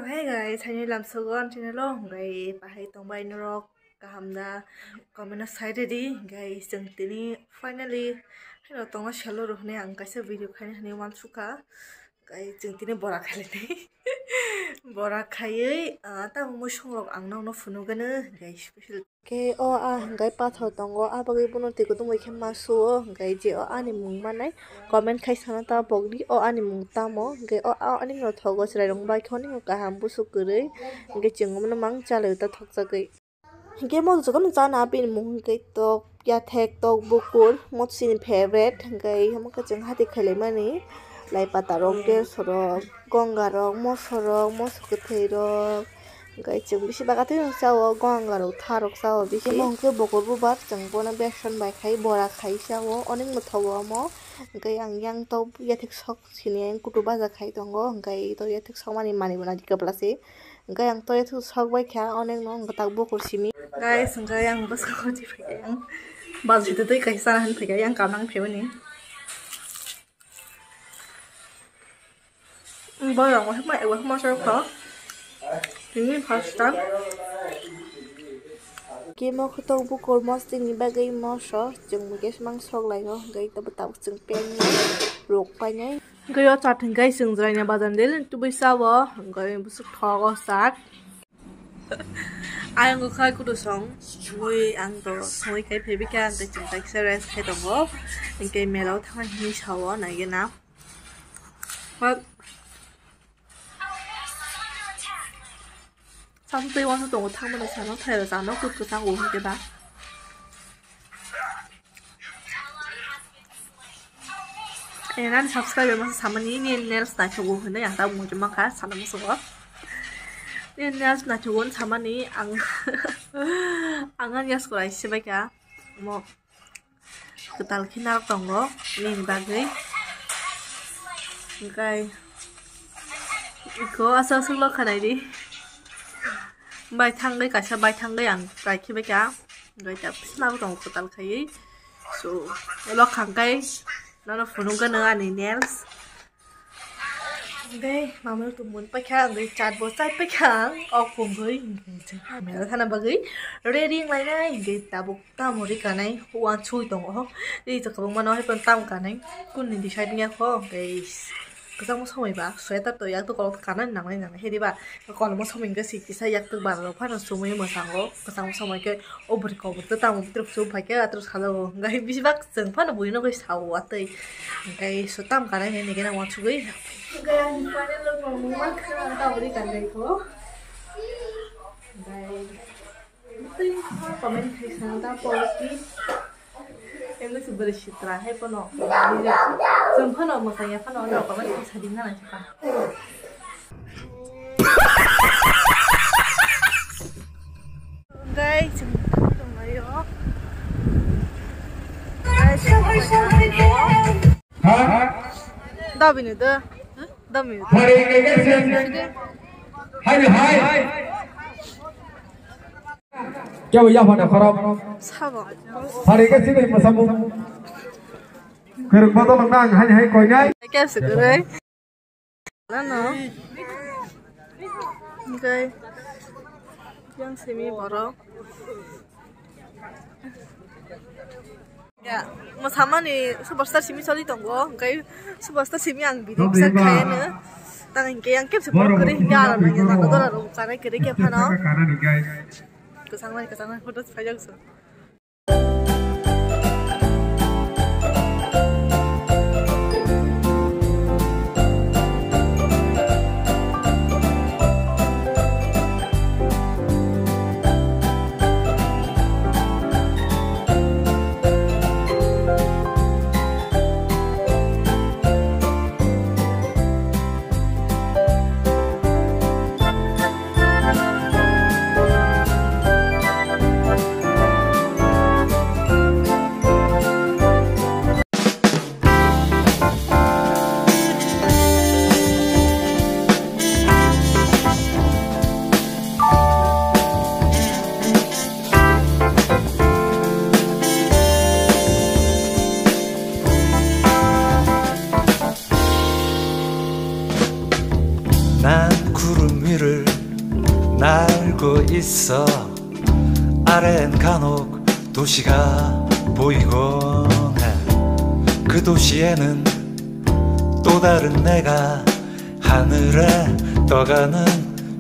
Hey guys, hanya làm sogon channel lo gai pahay tong bay norok kahamda comment side di guys jeng tini finally hino tong shalo rohne ang kaisa video khani hani wan suka guys jeng tini bora khale ni bora khayei ta mo songrok ang no funu gane guys special ke o gai pa tho tongo abagi buno ti ko tumoi khem masu gai je o ani mung manai comment khai sana ta bogdi o ani mung tamo gai o ani no thogo srai rong bai khoni ka ham bu su kurei gai chengom na mang chale ta thok sa gai gai mo zo kon cha na pin mung gai tok ya thek tok bukur mo sin favorite gai ham ka cheng hati khale mani lai pata rong ke sorok gongga rong mo sorok mo sukuthei rok gai chung bisi bagate sawo gongga rok tharok sawo bisi mongke bokor bu bar chung bona beson bai khai bora khai sawo onek mothawo mo gai ang yang to yathik sok sini kutu baja khai tongo gai to yathik sok mani mani bona dikaplase gai ang to yathik sok bai kha onek no tak bokor simi gai gai ang bas ko di phai ang bazit te kai sana han phai yang kamang phewani bao giờ mà mẹ của không sao khó ini pasta kemo khuto bu kol mos tin ni bagai moso jeng muges mang sok lai go gai ta betau jeng pen rok pa nyai gai o chat gai sing jrai na badan del tu bai sawo gai busuk thogo sat ai ang khai ku do song chui ang to soi kai phebi ka ang jeng tak series khai to go gai melo thang ni sawo nai ge na上次对方是懂我他们的想到太了，咱那个可上我对吧？哎，那 subscribe 嘛是他们你那是哪条我那样的我就没看，啥都没说。那是哪条我他们你angan ya sekolah isi baik ya. Mau ketal kinar tonggo ini bagai. Kai, iko asal selo kanai di. Bài thăng đấy cả sao bài thăng đấy ăn cái khi bây cá người ta sao tổng của tao thấy số nó khẳng cái nó phụ nông cái nữa anh ấy đây mà mới tụi muốn bây cá người chặt bớt sai bây cá ở cùng với mẹ nó thằng nào bagi ready lại này người ta buộc tao một đi cả này hoa chui tổng không đi từ cái bông mà nó hay phân tao cả này kun đi sai đi nghe không cái sang một số mấy bà xoay tắt tới yak tôi có khả năng nặng này hay đi bà còn một số mình cái gì thì sao yak từ bà nó phát nó số mấy mà sang có sang một số mấy cái ôbri có một tao một trục số phải cái trục khá là cái bị bác dừng phát nó bùi nó cái sầu quá tới cái số tam cái này cái nào mà chui cái anh phải nên lúc mà muốn mắc tao đi cả đây có đây tin có mình thấy sao tao có cái em nó super citra hay pano zum pano masanya pano no kamu bisa dingan aja kan guys tunggu ayo guys dah bini dah bini hai Kau ya pada koram. Sabar. Hari ke sini masamu. Keruk botol nang hanya hai koi nyai. Kau segera. Lano. Okay. Yang semi baru. Ya, sama nih superstar simi soli tunggu. Okay, superstar simi yang video bisa kaya nih. Tangan yang kep sebab kering jalan nanya tangan tu lalu karena kering kep hana. Kesana foto pajak so. 웃고 있어. 아래엔 간혹 도시가 보이곤 해. 그 도시에는 또 다른 내가 하늘에 떠가는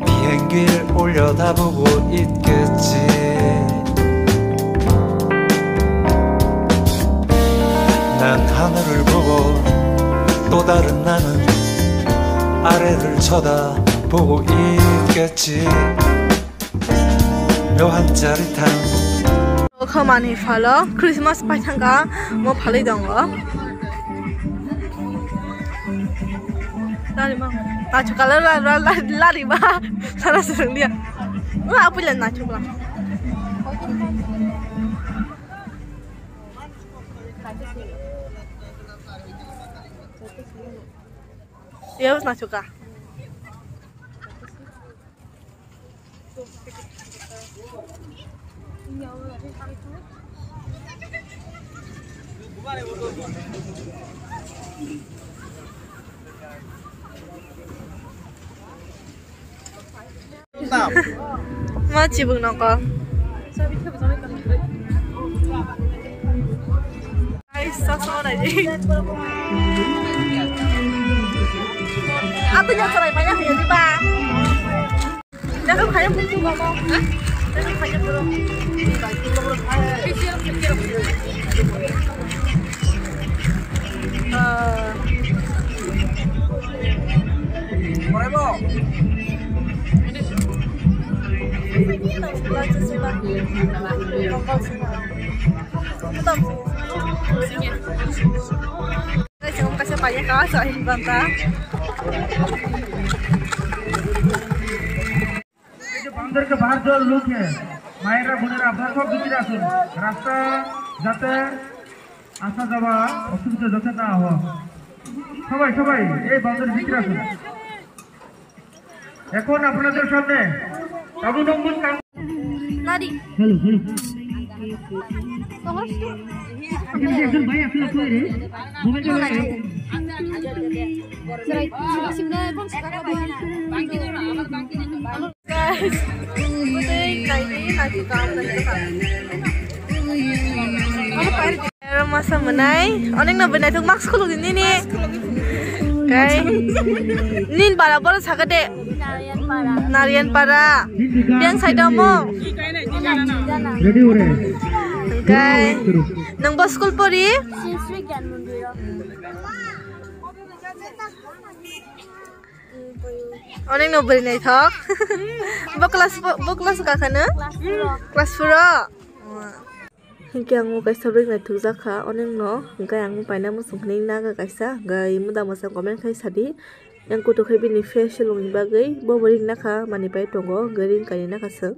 비행기를 올려다보고 있겠지. 난 하늘을 보고 또 다른 나는 아래를 쳐다보고 있겠지. 묘한 짜릿함. เข้ามาในฟ้าแล้วคริสต์มาสไปทางกาโมพาลีดองเหรอlari mang nacho kalau lari bah salah sering dia nggak apa lah nacho lah ya harus nacho kah Mau cibung nongko. Guys, sama aja. Aku nyasar banyak ya sih bang. Jangan banyak buku ngomong. Jangan banyak belum. Jangan kasih banyak kau soalnya bangka. बंदर के बाहर जो लोग हैं मायरा बुनेरा আপনারা সব ভিতরে আসুন রাস্তা যাতে আসা যাওয়া অসুবিধা যাতে না হয় সবাই সবাই এই বন্দর ভিতরে আসুন এখন আপনাদের সামনে অভিনন্দন Lari. হ্যালো হ্যালো একজন ভাই আপনি কই রে মোবাইল চলে Guys, udah kayak ini lagi kamu Apa masa menai? Oneng na benai tuh max kulung ini nih. Guys, nin para bola sagade. Narian para. Yang saya damo. ready हो रहे हैं Guys, nang bos school pori? Oneng no beri nai thok. Bo kelas kakana? Kelas 4. Hingga aku kaisa break na thukjaka oneng no hingga aku paina musung khani naga kaisa gai muda masa comment kaisa di yang kutu khai bini facial longi bagai bo bering naka mani pai tongo garing kani naka seng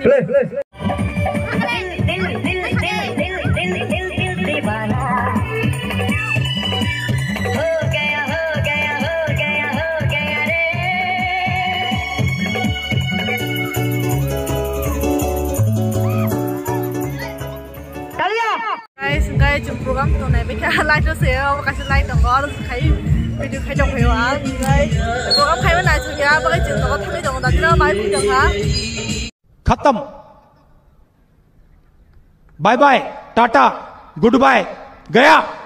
guys chúng program tuần này với cả like cho xe không cái like đồng đó thấy video khai trọng hiệu á guys program khai bên này chúng ta với cái chuyện đó thấy cái đồng đó chứ bài cũng được hả खत्म bye bye tata goodbye गया